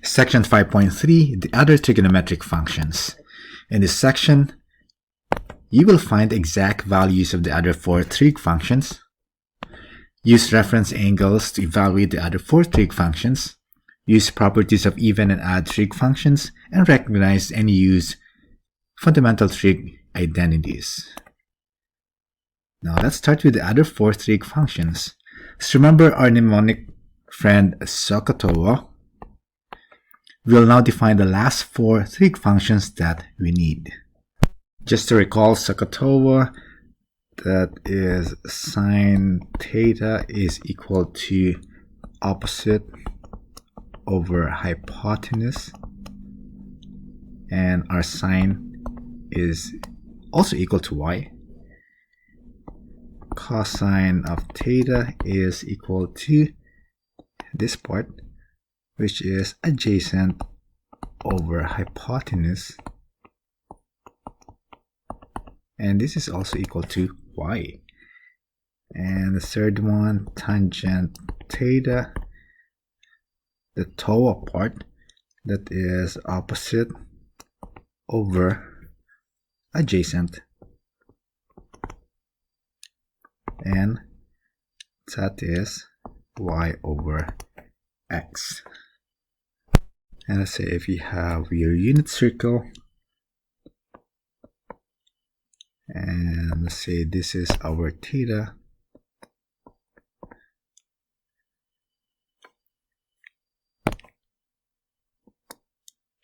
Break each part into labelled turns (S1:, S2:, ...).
S1: Section 5.3, the other trigonometric functions. In this section, you will find exact values of the other 4 trig functions, use reference angles to evaluate the other 4 trig functions, use properties of even and odd trig functions, and recognize and use fundamental trig identities. Now let's start with the other 4 trig functions. So remember our mnemonic friend SOHCAHTOA. We'll now define the last 4 trig functions that we need. Just to recall, SOHCAHTOA, that is sine theta is equal to opposite over hypotenuse, and our sine is also equal to y. Cosine of theta is equal to this part, which is adjacent over hypotenuse, and this is also equal to y. And the third one, tangent theta, the TOA part, that is opposite over adjacent, and that is y over x. And let's say if you have your unit circle, and let's say this is our theta,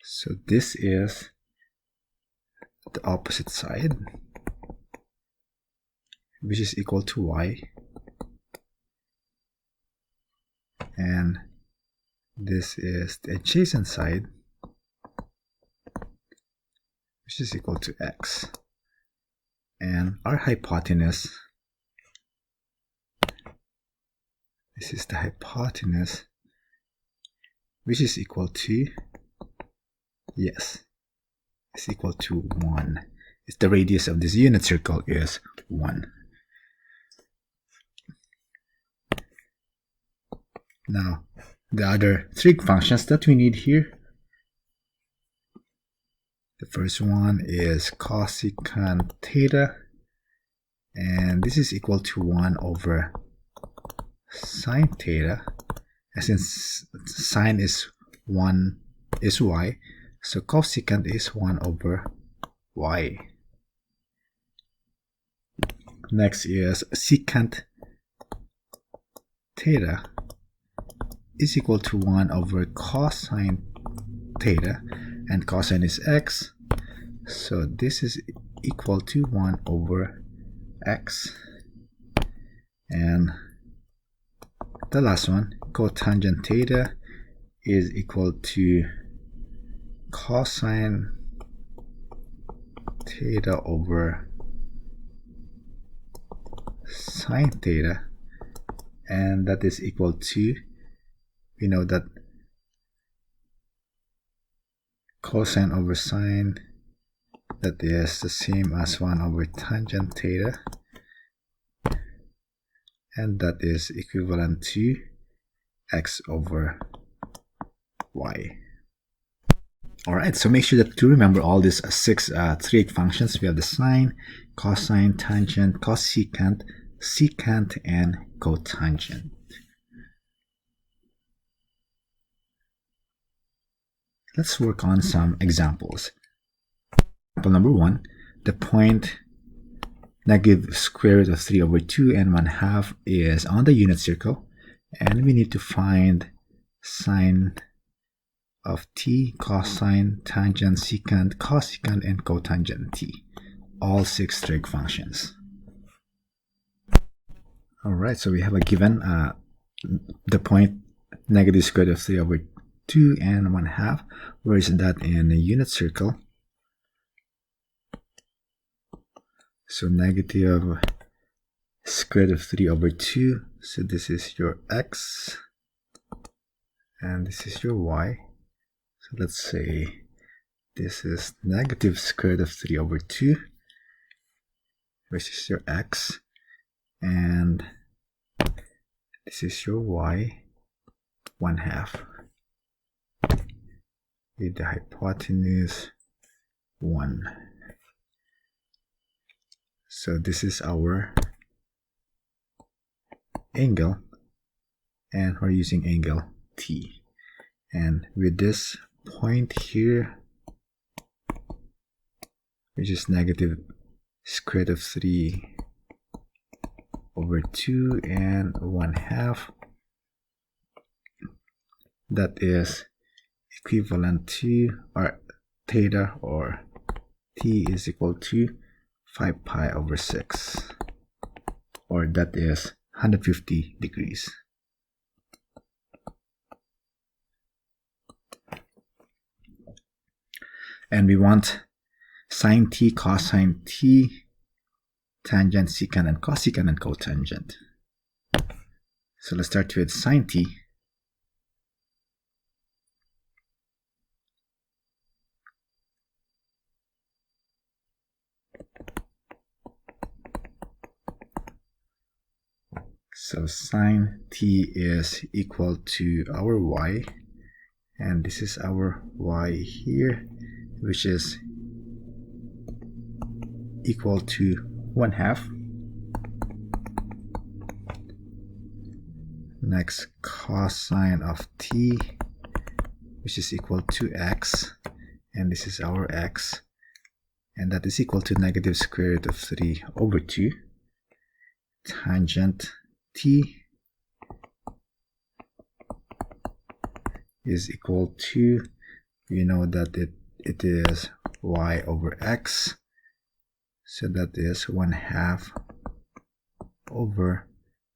S1: so this is the opposite side, which is equal to y, and this is the adjacent side, which is equal to x. And our hypotenuse, this is the hypotenuse, which is equal to, yes, it's equal to 1. It's the radius of this unit circle is 1. Now, the other trig functions that we need here, the first one is cosecant theta, and this is equal to 1 over sine theta, and since sine is 1 is y, so cosecant is 1 over y. Next is secant theta is equal to 1 over cosine theta, and cosine is x, so this is equal to 1 over x. And the last one, cotangent theta, is equal to cosine theta over sine theta, and that is equal to, we know that cosine over sine, that is the same as 1 over tangent theta, and that is equivalent to x over y. Alright, so make sure that to remember all these 6 trig functions. We have the sine, cosine, tangent, cosecant, secant, and cotangent. Let's work on some examples. Example number 1, the point negative square root of 3 over 2 and 1/2 is on the unit circle, and we need to find sine of t, cosine, tangent, secant, cosecant, and cotangent t, all 6 trig functions. Alright, so we have a given the point negative square root of 3 over 2 and 1/2. Where is that in a unit circle? So negative square root of 3 over 2, so this is your x, and this is your y. So let's say this is negative square root of 3 over 2, which is your x, and this is your y, 1/2. with the hypotenuse 1. So this is our angle, and we're using angle T. And with this point here, which is negative square root of 3 over 2 and 1/2, that is equivalent to, or theta, or T is equal to 5 pi over 6, or that is 150 degrees. And we want sine t, cosine t, tangent, secant, and cosecant, and cotangent. So let's start with sine t. So sine t is equal to our y, and this is our y here, which is equal to 1/2. Next, cosine of t, which is equal to x, and this is our x, and that is equal to negative square root of 3 over 2. Tangent t is equal to, we know that it is y over x, so that is 1/2 over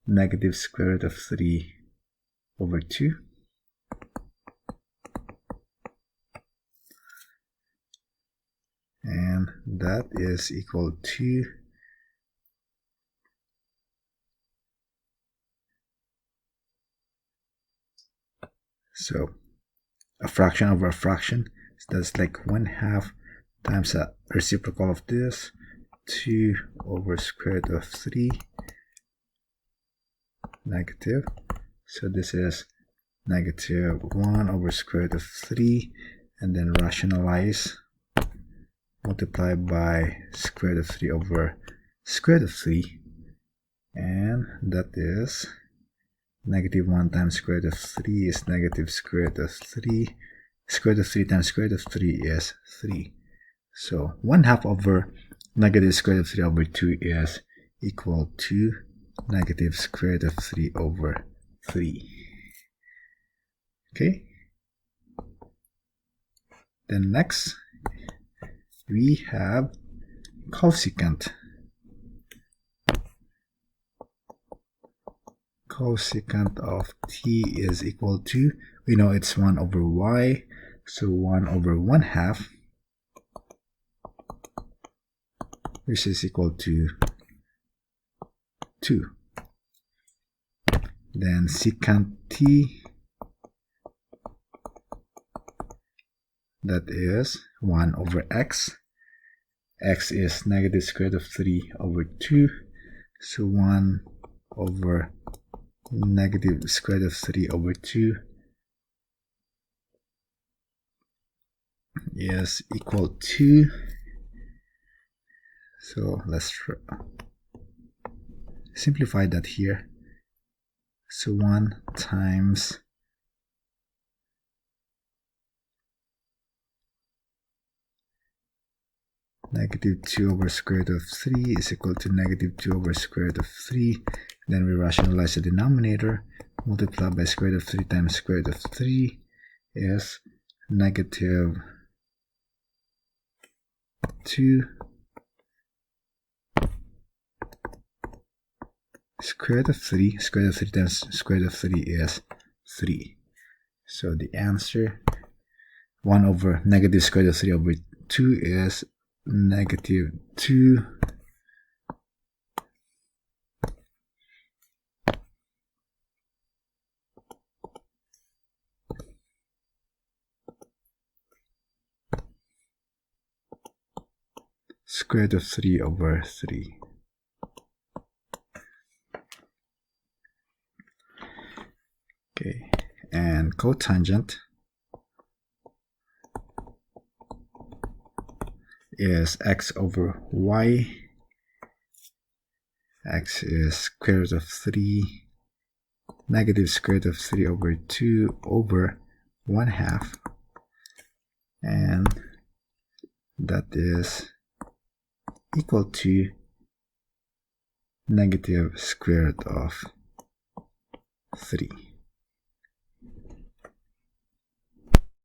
S1: negative square root of 3 over 2. And that is equal to a fraction over a fraction. So that's like 1/2 times a reciprocal of this, 2 over square root of 3 negative. So this is negative 1 over square root of 3, and then rationalize, multiply by square root of 3 over square root of 3, and that is negative 1 times square root of 3 is negative square root of 3. Square root of 3 times square root of 3 is 3. So 1/2 over negative square root of 3 over 2 is equal to negative square root of 3 over 3. Okay. Then next, we have cosecant. Cosecant of t is equal to, we know it's 1 over y, so 1 over 1/2, which is equal to 2. Then secant t, that is 1 over x. X is negative square root of 3 over 2, so 1 over negative square root of 3 over 2 is equal to, so let's simplify that here. So 1 times negative 2 over square root of 3 is equal to negative 2 over square root of 3. Then we rationalize the denominator, multiply by square root of 3 times square root of 3 is negative 2 square root of 3. Square root of 3 times square root of 3 is 3. So the answer, 1 over negative square root of 3 over 2 is negative 2 square root of 3 over 3. Okay, and cotangent is x over y. X is square root of 3, negative square root of 3 over 2 over 1/2, and that is equal to negative square root of 3.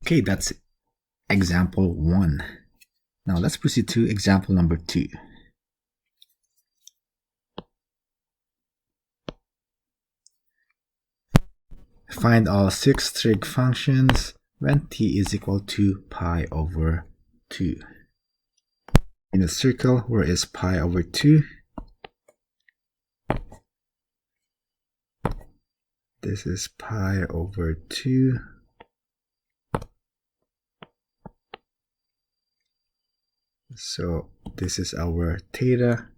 S1: Okay, that's example 1. Now let's proceed to example number 2. Find all 6 trig functions when t is equal to pi over 2. In a circle, where is pi over 2? This is pi over 2. So this is our theta,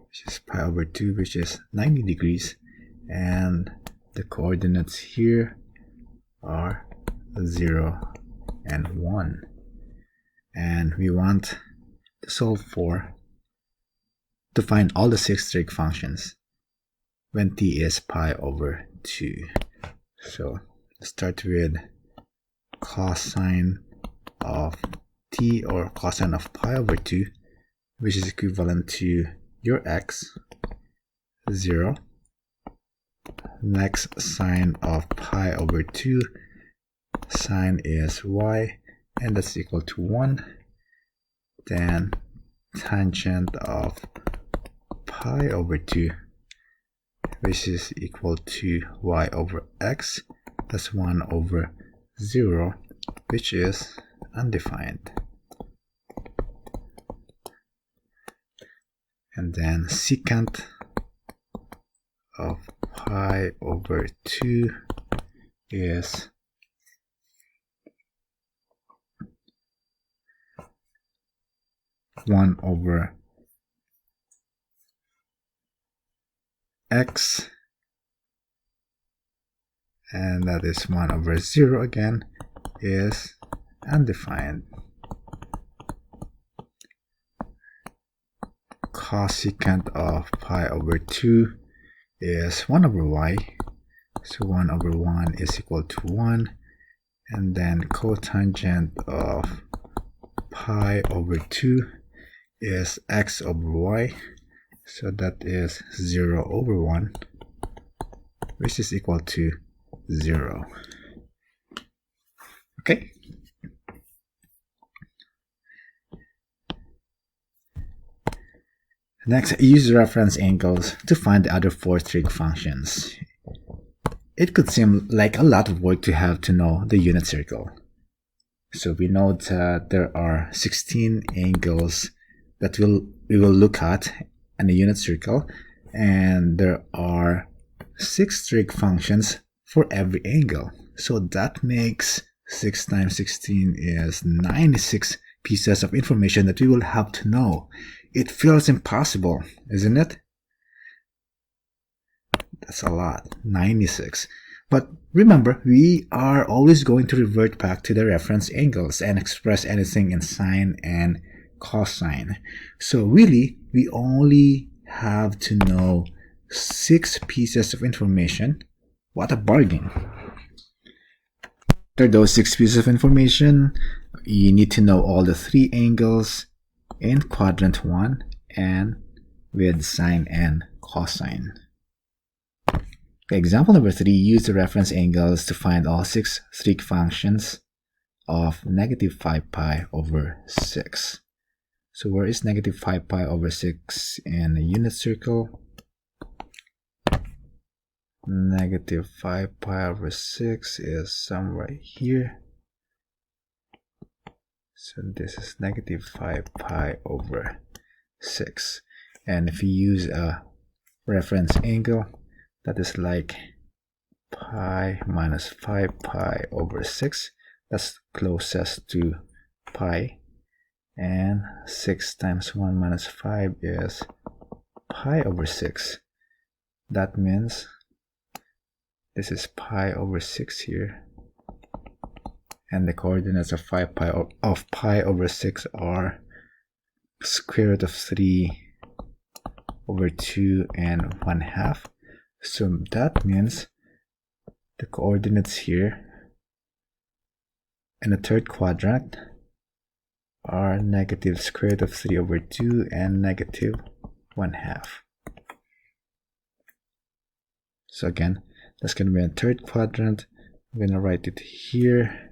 S1: which is pi over 2, which is 90 degrees. And the coordinates here are 0 and 1. And we want to solve to find all the 6 trig functions when t is pi over 2. So let's start with cosine of t, or cosine of pi over 2, which is equivalent to your x, 0. Next, sine of pi over 2, sine is y, and that's equal to 1. Then tangent of pi over 2, which is equal to y over x, that's 1 over 0, which is undefined. And then secant of pi over 2 is one over x, and that is 1 over 0 again, is undefined. Cosecant of pi over 2 is 1 over y, so 1 over 1 is equal to 1. And then cotangent of pi over 2 is x over y, so that is 0 over 1, which is equal to 0. Okay. Next, use reference angles to find the other 4 trig functions. It could seem like a lot of work to have to know the unit circle. So we know that there are 16 angles that we will look at in a unit circle, and there are 6 trig functions for every angle. So that makes 6 times 16 is 96 pieces of information that we will have to know. It feels impossible, isn't it? That's a lot, 96. But remember, we are always going to revert back to the reference angles and express anything in sine and cosine. So really, we only have to know 6 pieces of information. What a bargain. After those 6 pieces of information, you need to know all the 3 angles in quadrant 1 and with sine and cosine. Example number 3, use the reference angles to find all 6 trig functions of negative 5 pi over 6. So where is negative 5 pi over 6 in a unit circle? Negative 5 pi over 6 is somewhere here. So this is negative 5 pi over 6. And if you use a reference angle, that is like pi minus 5 pi over 6. That's closest to pi. And 6 times 1 minus 5 is pi over 6. That means this is pi over 6 here. and the coordinates of pi over 6 are square root of 3 over 2 and 1/2. So that means the coordinates here in the third quadrant are negative square root of 3 over 2 and negative 1/2. So again, that's going to be in third quadrant. I'm going to write it here.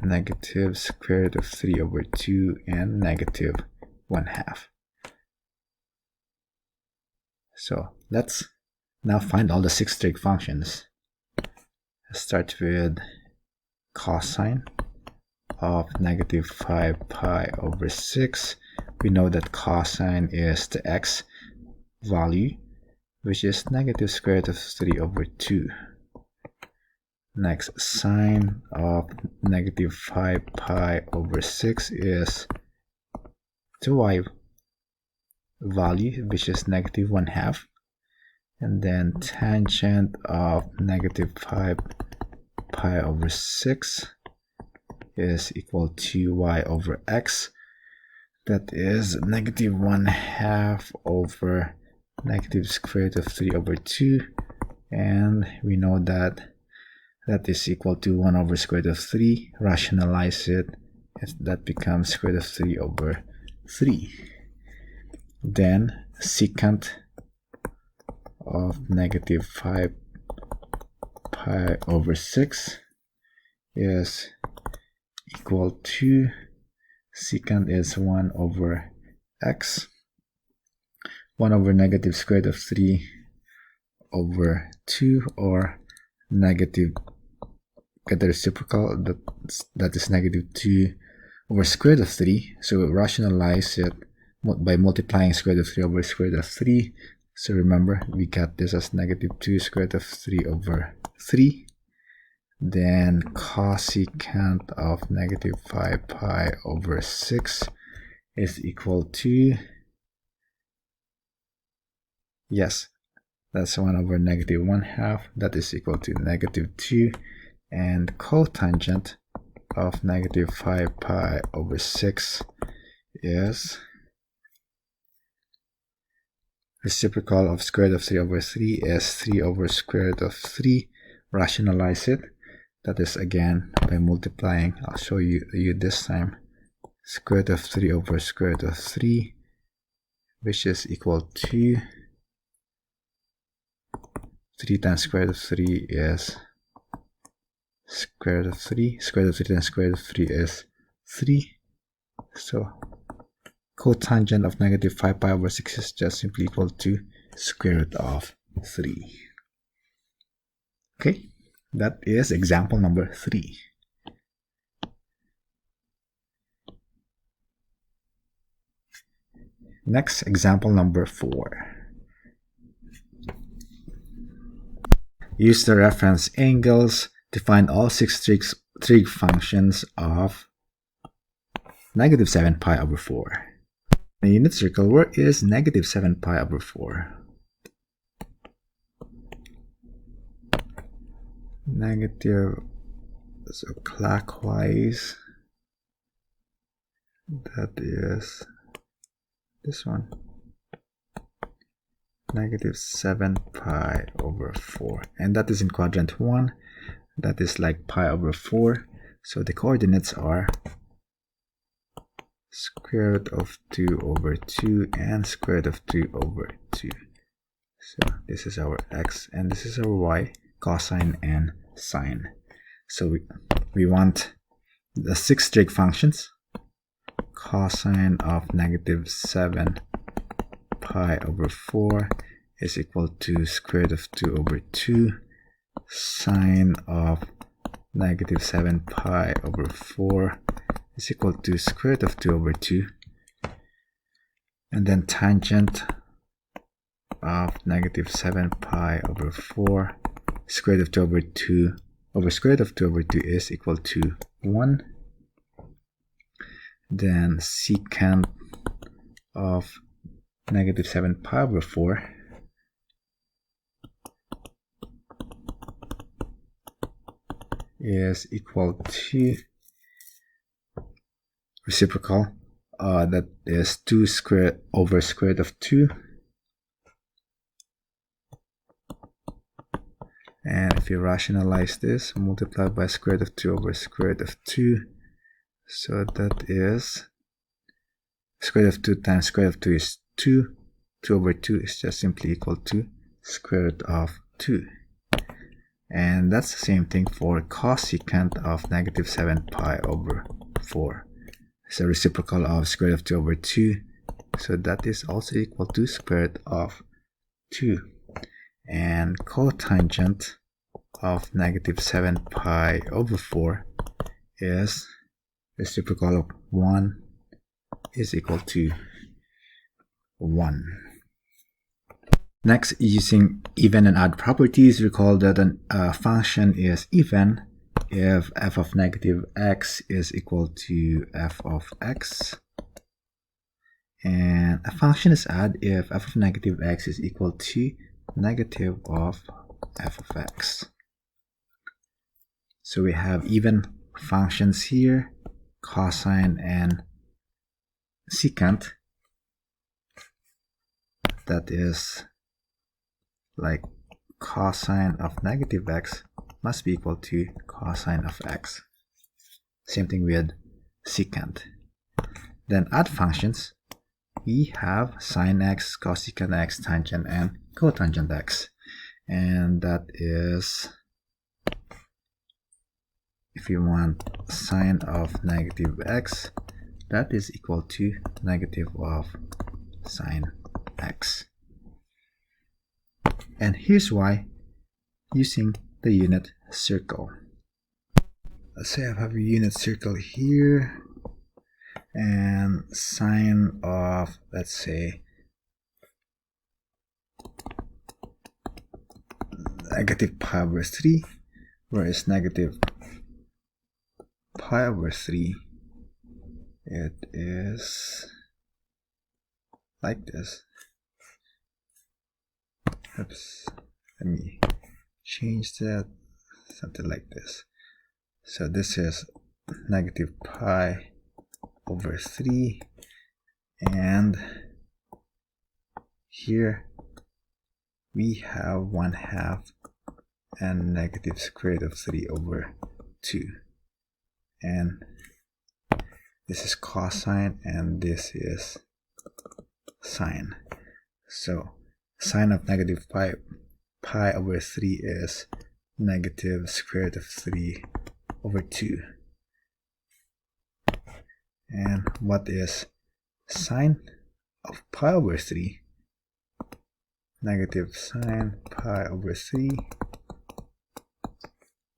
S1: Negative square root of 3 over 2 and negative 1/2. So let's now find all the 6 trig functions. Let's start with cosine of negative 5 pi over 6. We know that cosine is the x value, which is negative square root of 3 over 2. Next, sine of negative 5 pi over 6 is the y value, which is negative 1/2. And then tangent of negative 5 pi over 6 is equal to y over x. That is negative 1/2 over negative square root of 3 over 2. And we know that that is equal to 1 over square root of 3. Rationalize it, that becomes square root of 3 over 3. Then secant of negative 5 pi over 6 is equal to, secant is 1 over x, 1 over negative square root of 3 over 2, or negative, get the reciprocal, that is negative 2 over square root of 3. So rationalize it by multiplying square root of 3 over square root of 3. So remember, we got this as negative 2 square root of 3 over 3. Then cosecant of negative 5 pi over 6 is equal to, yes, that's 1 over negative 1/2. That is equal to negative 2. And cotangent of negative 5 pi over 6 is reciprocal of square root of 3 over 3 is 3 over square root of 3. Rationalize it. That is again by multiplying. I'll show you this time. Square root of 3 over square root of 3, which is equal to 3 times square root of 3 is square root of 3. Square root of 3 times square root of 3 is 3. So cotangent of negative 5 pi over 6 is just simply equal to square root of 3. Okay, that is example number 3. Next, example number 4. Use the reference angles to find all 6 trig functions of negative 7 pi over 4. The unit circle, where is negative 7 pi over 4? Negative, so clockwise, that is this one. Negative 7 pi over 4. And that is in quadrant 1. That is like pi over 4. So the coordinates are square root of 2 over 2 and square root of 2 over 2. So this is our x and this is our y, cosine and sine. So we want the 6 trig functions. Cosine of negative 7 pi over 4 is equal to square root of 2 over 2. Sine of negative 7 pi over 4 is equal to square root of 2 over 2. And then tangent of negative 7 pi over 4, square root of 2 over 2 over square root of 2 over 2 is equal to 1. Then secant of negative 7 pi over 4 is equal to reciprocal, that is 2 squared over square root of 2. And if you rationalize this, multiply by square root of 2 over square root of 2. So that is square root of 2 times square root of 2 is 2. 2 over 2 is just simply equal to square root of 2. And that's the same thing for cosecant of negative 7 pi over 4. It's a reciprocal of square root of 2 over 2. So that is also equal to square root of 2. And cotangent of negative 7 pi over 4 is reciprocal of 1 is equal to 1. Next, using even and odd properties, recall that a function is even if f of negative x is equal to f of x, and a function is odd if f of negative x is equal to negative of f of x. So we have even functions here, cosine and secant, that is like cosine of negative x must be equal to cosine of x. Same thing with secant. Then odd functions, we have sine x, cosecant x, tangent, and cotangent x. And that is, if you want sine of negative x, that is equal to negative of sine x. And here's why, using the unit circle. Let's say I have a unit circle here, and sine of, let's say, negative pi over 3, whereas negative pi over 3, it is like this. Oops, let me change that, something like this. So this is negative pi over 3, and here we have 1/2 and negative square root of 3 over 2. And this is cosine and this is sine. So sine of negative pi over 3 is negative square root of 3 over 2. And what is sine of pi over 3? Negative sine pi over 3.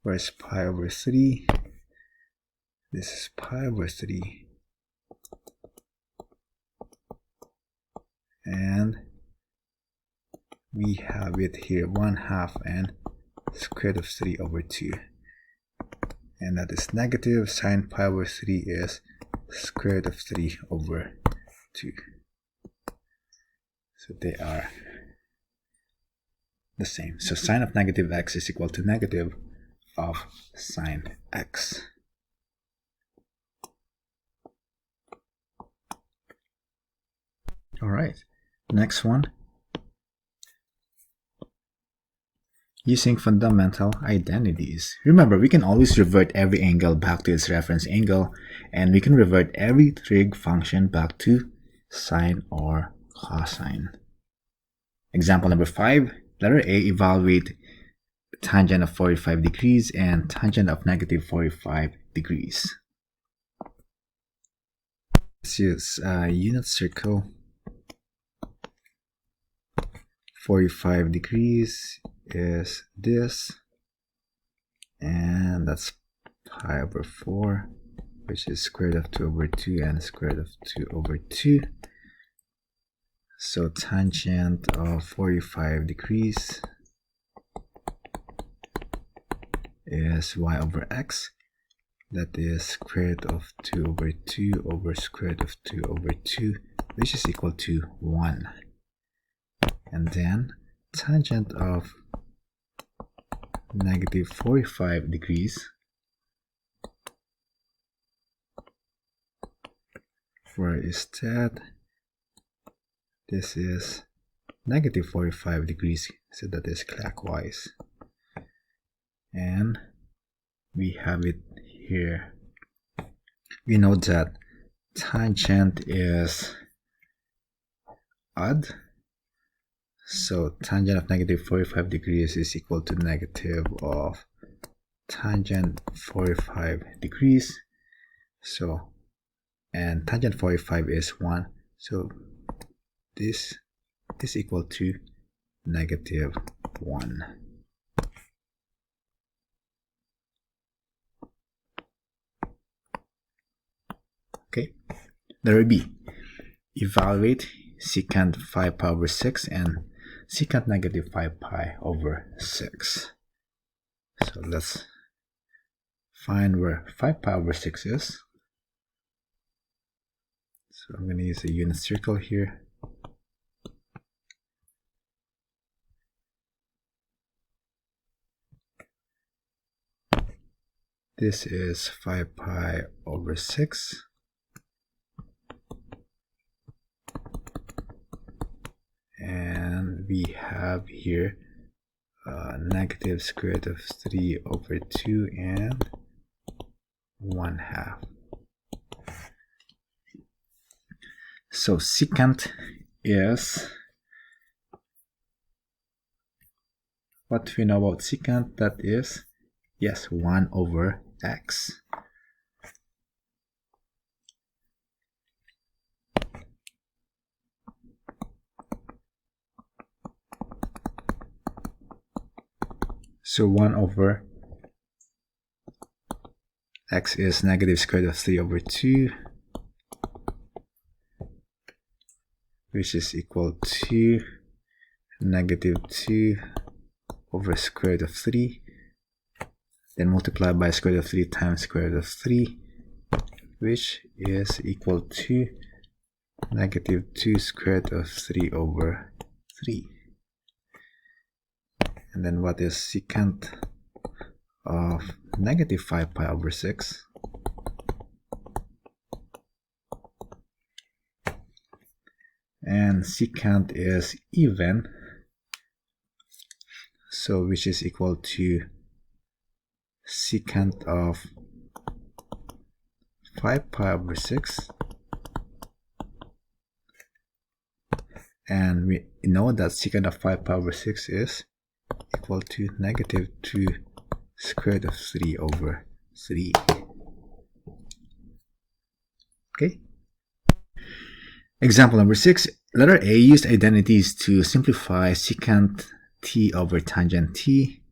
S1: Where's pi over 3? This is pi over 3. And we have it here 1/2 and square root of 3 over 2. And that is negative sine pi over 3 is square root of 3 over 2. So they are the same. So sine of negative x is equal to negative of sine x. Alright, next one. Using fundamental identities. Remember, we can always revert every angle back to its reference angle, and we can revert every trig function back to sine or cosine. Example number 5, letter A, evaluate tangent of 45 degrees and tangent of negative 45 degrees. Let's use a unit circle. 45 degrees is this, and that's pi over 4, which is square root of 2 over 2 and square root of 2 over 2. So tangent of 45 degrees is y over x, that is square root of 2 over 2 over square root of 2 over 2, which is equal to 1. And then tangent of negative 45 degrees where instead this is negative 45 degrees, so that is clockwise. And we have it here. We know that tangent is odd, so tangent of negative 45 degrees is equal to negative of tangent 45 degrees. So, and tangent 45 is 1, so this is equal to negative 1. Okay, letter B. Evaluate secant 5 pi over 6 and secant negative 5 pi over 6. So let's find where 5 pi over 6 is. So I'm going to use a unit circle here. This is 5 pi over 6. And we have here negative square root of 3 over 2 and 1/2. So secant is, what we know about secant, that is, yes, 1 over x. So 1 over x is negative square root of 3 over 2, which is equal to negative 2 over square root of 3, then multiply by square root of 3 times square root of 3, which is equal to negative 2 square root of 3 over 3. And then what is secant of negative 5 pi over 6? And secant is even, so which is equal to secant of 5 pi over 6. And we know that secant of 5 pi over 6 is equal to negative 2 square root of 3 over 3. Okay. Example number 6. Letter A, used identities to simplify secant t over tangent t.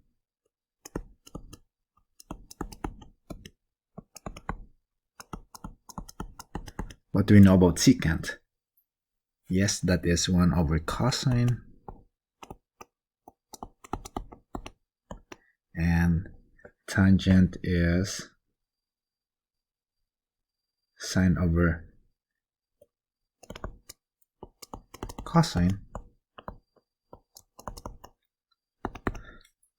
S1: What do we know about secant? Yes, that is 1 over cosine. And tangent is sine over cosine.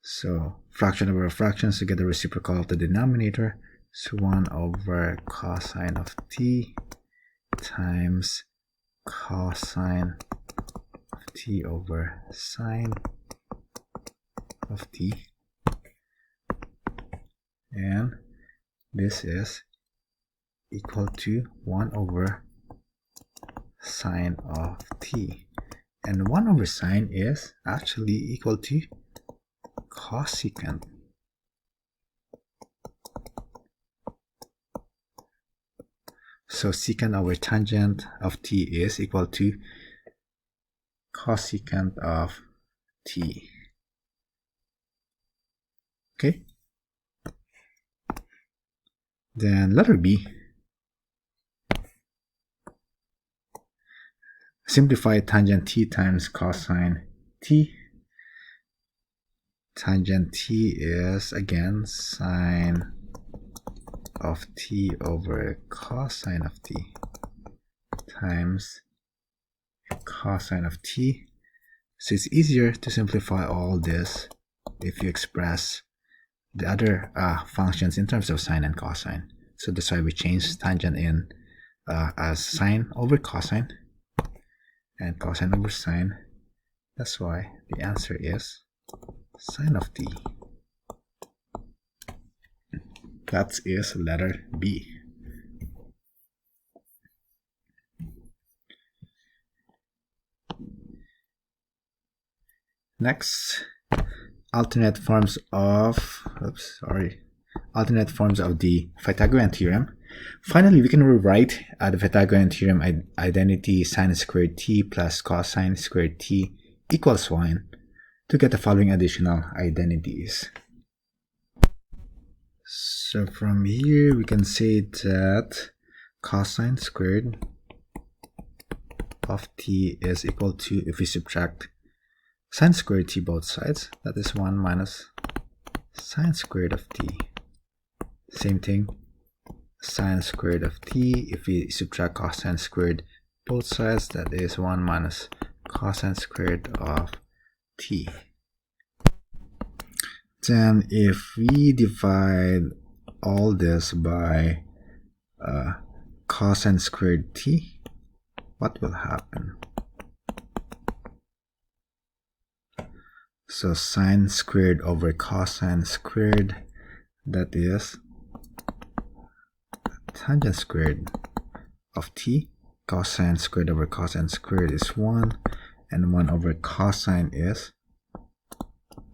S1: So fraction over fractions to get the reciprocal of the denominator. So 1 over cosine of t times cosine of t over sine of t. And this is equal to 1 over sine of t. And 1 over sine is actually equal to cosecant. So secant over tangent of t is equal to cosecant of t. Okay. Then letter B. Simplify tangent t times cosine t. Tangent t is again sine of t over cosine of t times cosine of t. So it's easier to simplify all this if you express the other functions in terms of sine and cosine. So that's why we change tangent in as sine over cosine and cosine over sine. That's why the answer is sine of t. That is letter B. Next, alternate forms of the Pythagorean theorem. Finally, we can rewrite the Pythagorean theorem identity sine squared t plus cosine squared t equals 1 to get the following additional identities. So from here we can say that cosine squared of t is equal to, if we subtract sine squared t both sides, that is 1 minus sine squared of t. Same thing, sine squared of t, if we subtract cosine squared both sides, that is 1 minus cosine squared of t. Then if we divide all this by cosine squared t, what will happen? So sine squared over cosine squared, that is tangent squared of t. Cosine squared over cosine squared is 1, and 1 over cosine is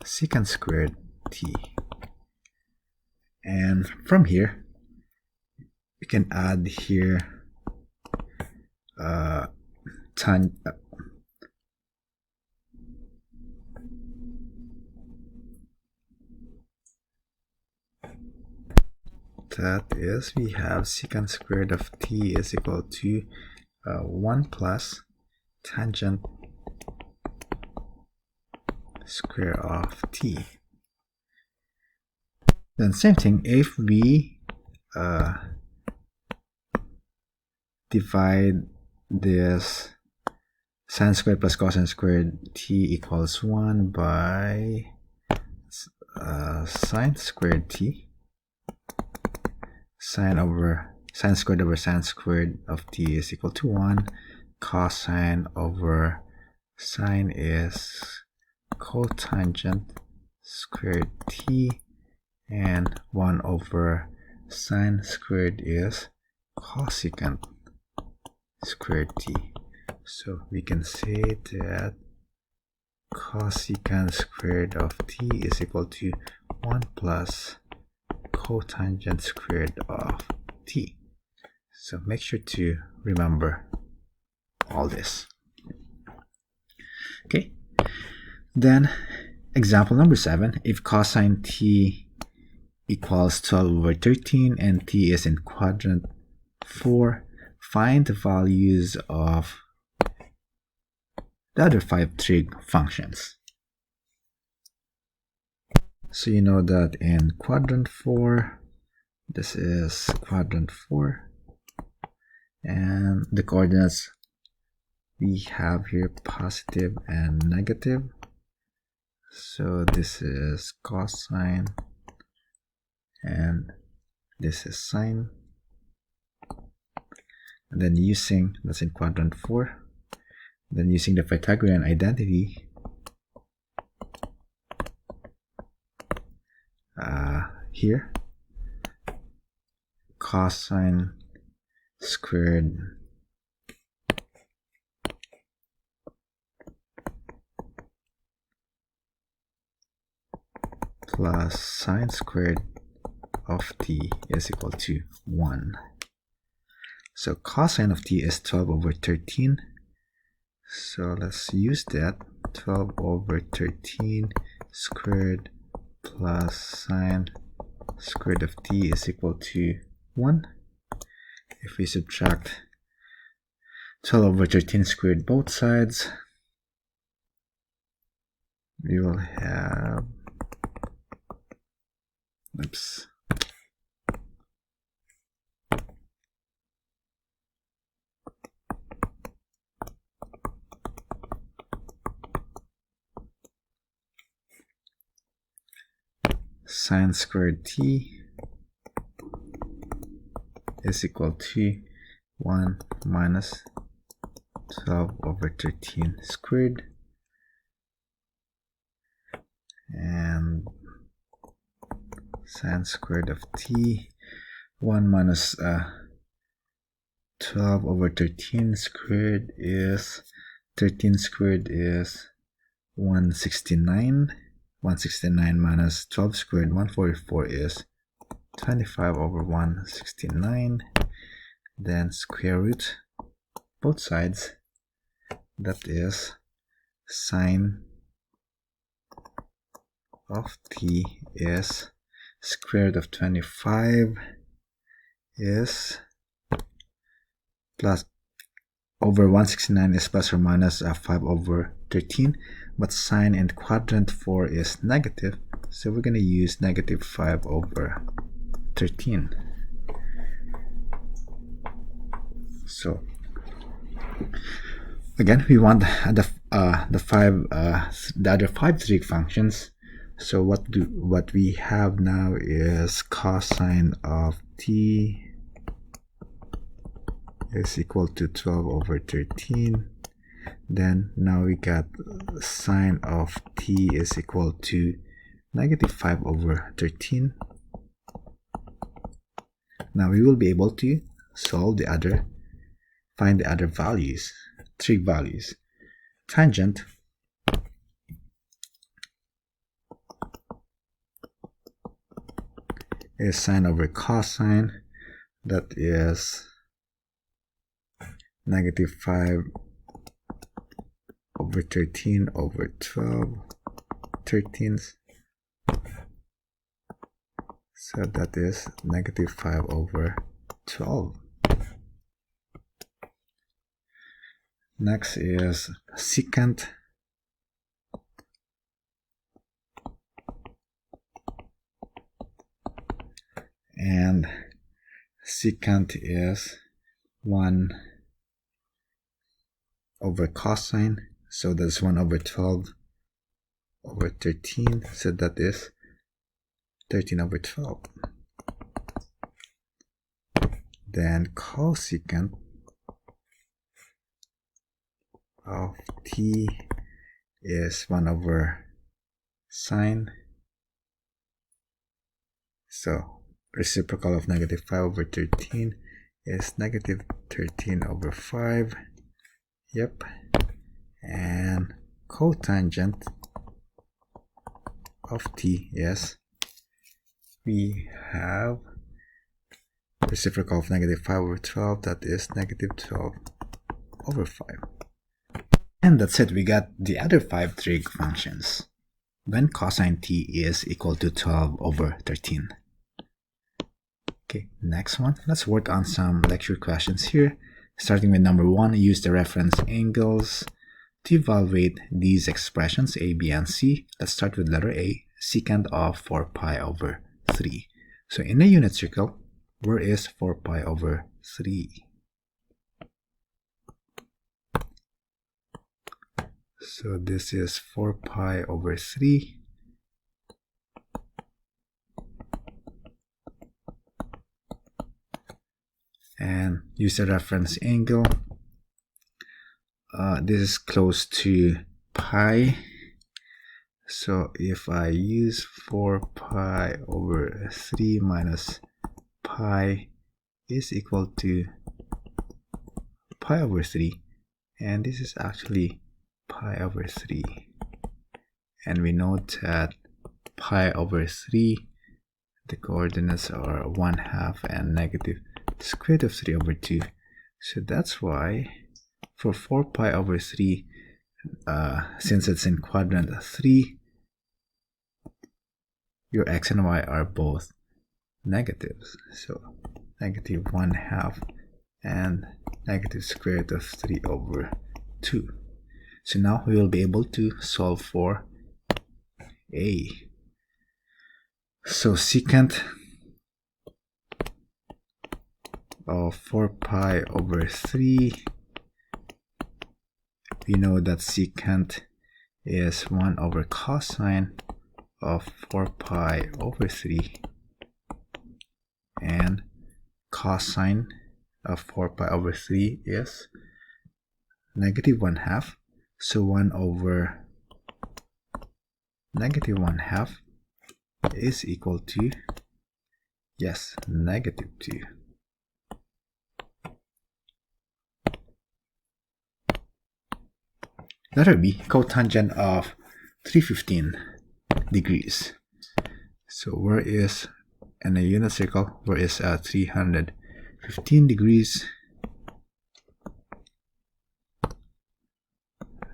S1: secant squared t. And from here we can add here that is, we have secant squared of t is equal to 1 plus tangent square of t. Then same thing, if we divide this sine squared plus cosine squared t equals 1 by sine squared t, sine squared over sine squared of t is equal to 1. Cosine over sine is cotangent squared t, and 1 over sine squared is cosecant squared t. So we can say that cosecant squared of t is equal to 1 plus cotangent squared of t. So make sure to remember all this. Okay, then example number 7, if cosine t equals 12 over 13 and t is in quadrant 4, find the values of the other 5 trig functions. So you know that in quadrant 4, this is quadrant 4, and the coordinates we have here positive and negative. So this is cosine and this is sine. And then using, that's in quadrant 4, then using the Pythagorean identity, here cosine squared plus sine squared of t is equal to 1. So cosine of t is 12 over 13. So let's use that. 12 over 13 squared plus sine squared of t is equal to 1. If we subtract 12 over 13 squared both sides, we will have, sine squared t is equal to 1 minus 12 over 13 squared, and sine squared of t, 1 minus 12 over 13 squared is 13 squared is 169. 169 minus 12 squared, 144, is 25 over 169. Then square root both sides. That is sine of t is square root of 25 is plus over 169 is plus or minus 5 over 13, but sine in quadrant 4 is negative, so we're going to use negative 5 over 13. So again, we want the other 5 trig functions. So what we have now is cosine of t is equal to 12 over 13. Then now we got sine of t is equal to negative 5 over 13. Now we will be able to solve find the other values, trig values. Tangent is sine over cosine, that is negative 5 over 13 over 12 13ths, so that is negative 5 over 12. Next is secant. And secant is 1 over cosine, so that's 1 over 12 over 13, so that is 13 over 12. Then cosecant of t is 1 over sine, so reciprocal of negative 5 over 13 is negative 13 over 5. Yep. And cotangent of t is, we have reciprocal of negative 5 over 12, that is negative 12 over 5. And that's it, we got the other 5 trig functions when cosine t is equal to 12 over 13. Okay, next one, let's work on some lecture questions here. Starting with number 1, use the reference angles to evaluate these expressions a, b, and c. Let's start with letter A, secant of 4 pi over 3. So in a unit circle, where is 4 pi over 3? So this is 4 pi over 3. And use the reference angle. This is close to pi. So if I use 4 pi over 3 minus pi is equal to pi over 3. And this is actually pi over 3. And we know that pi over 3, the coordinates are 1/2 and negative square root of 3 over 2. So that's why for 4 pi over 3, since it's in quadrant 3, your x and y are both negatives. So negative 1/2 and negative square root of 3 over 2. So now we will be able to solve for A. So secant of 4 pi over 3, we know that secant is 1 over cosine of 4 pi over 3, and cosine of 4 pi over 3 is negative 1/2. So 1 over negative 1/2 is equal to, yes, negative 2. Letter B, cotangent of 315 degrees. So where is, in a unit circle, where is 315 degrees?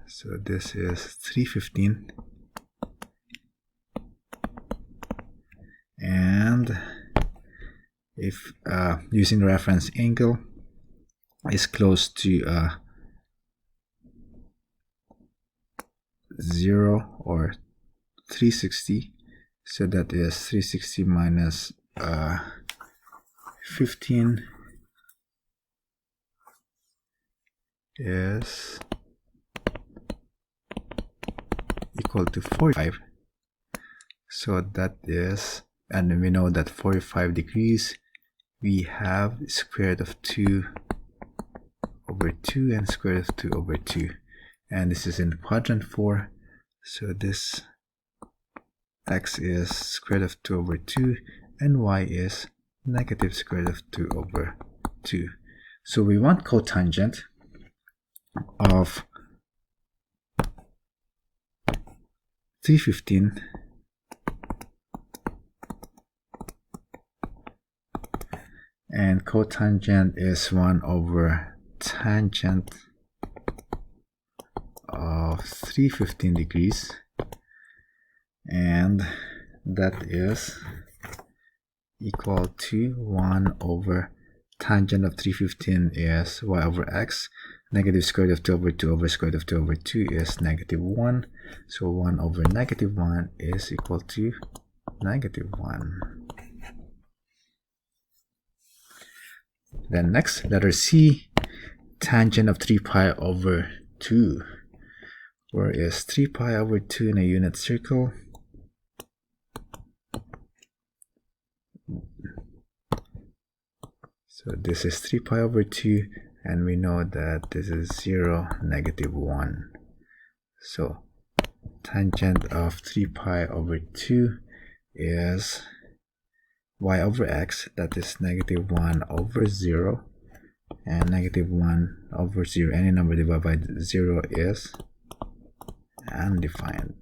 S1: So this is 315, and if using the reference angle is close to 0 or 360, so that is 360 minus 15 is equal to 45. So that is, and we know that 45 degrees, we have square root of 2 over 2 and square root of 2 over 2. And this is in quadrant 4, so this x is square root of 2 over 2 and y is negative square root of 2 over 2. So we want cotangent of 315 and cotangent is 1 over tangent of 315 degrees, and that is equal to 1 over tangent of 315 is y over x, negative square root of 2 over 2 over square root of 2 over 2 is negative 1, so 1 over negative 1 is equal to negative 1. Then next, letter C, tangent of 3 pi over 2. Where is 3 pi over 2 in a unit circle? So this is 3 pi over 2, and we know that this is 0, negative 1. So tangent of 3 pi over 2 is y over x, that is negative 1 over 0, and negative 1 over 0, any number divided by 0 is undefined.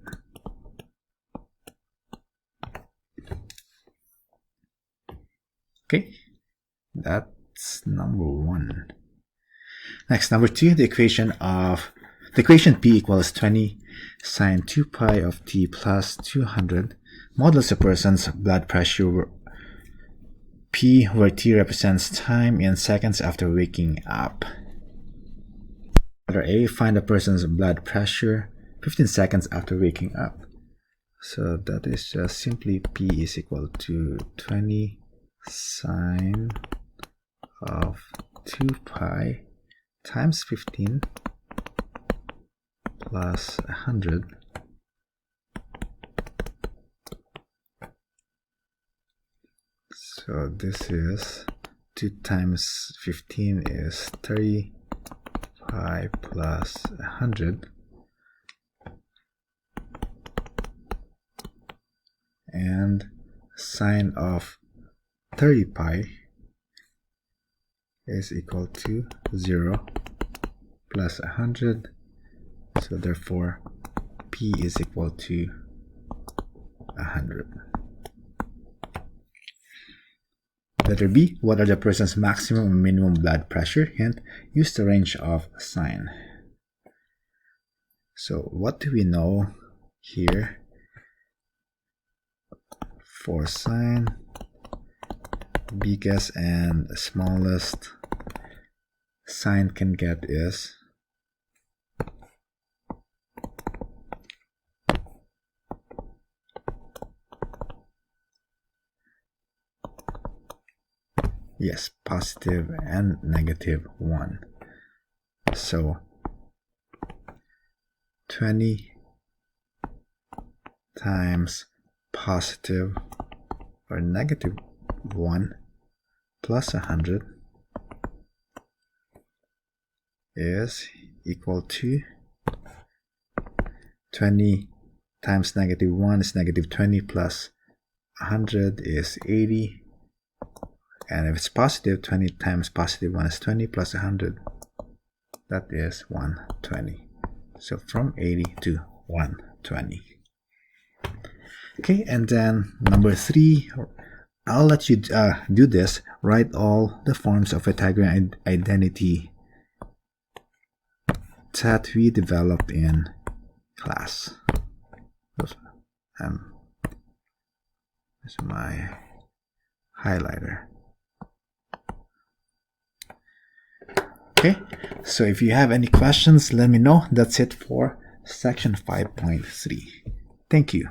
S1: Okay, that's number 1. Next, number 2, the equation P equals 20 sine 2 pi of t plus 200 modulus a person's blood pressure P, where t represents time in seconds after waking up. Letter A, find a person's blood pressure 15 seconds after waking up. So that is just simply P is equal to 20 sine of 2 pi times 15 plus 100 so this is 2 times 15 is 30 pi plus 100, and sine of 30 pi is equal to 0 plus 100, so therefore P is equal to 100. Letter B, what are the person's maximum and minimum blood pressure? Hint, use the range of sine. So what do we know here? For sine, biggest and smallest sine can get is yes, positive and negative 1. So 20 times positive or negative 1 plus 100 is equal to 20 times -1 is -20 plus 100 is 80. And if it's positive, 20 times +1 is 20 plus 100. That is 120. So from 80 to 120. Okay, and then number 3, I'll let you do this. Write all the forms of Pythagorean identity that we developed in class. This is my highlighter. Okay, so if you have any questions, let me know. That's it for section 5.3. Thank you.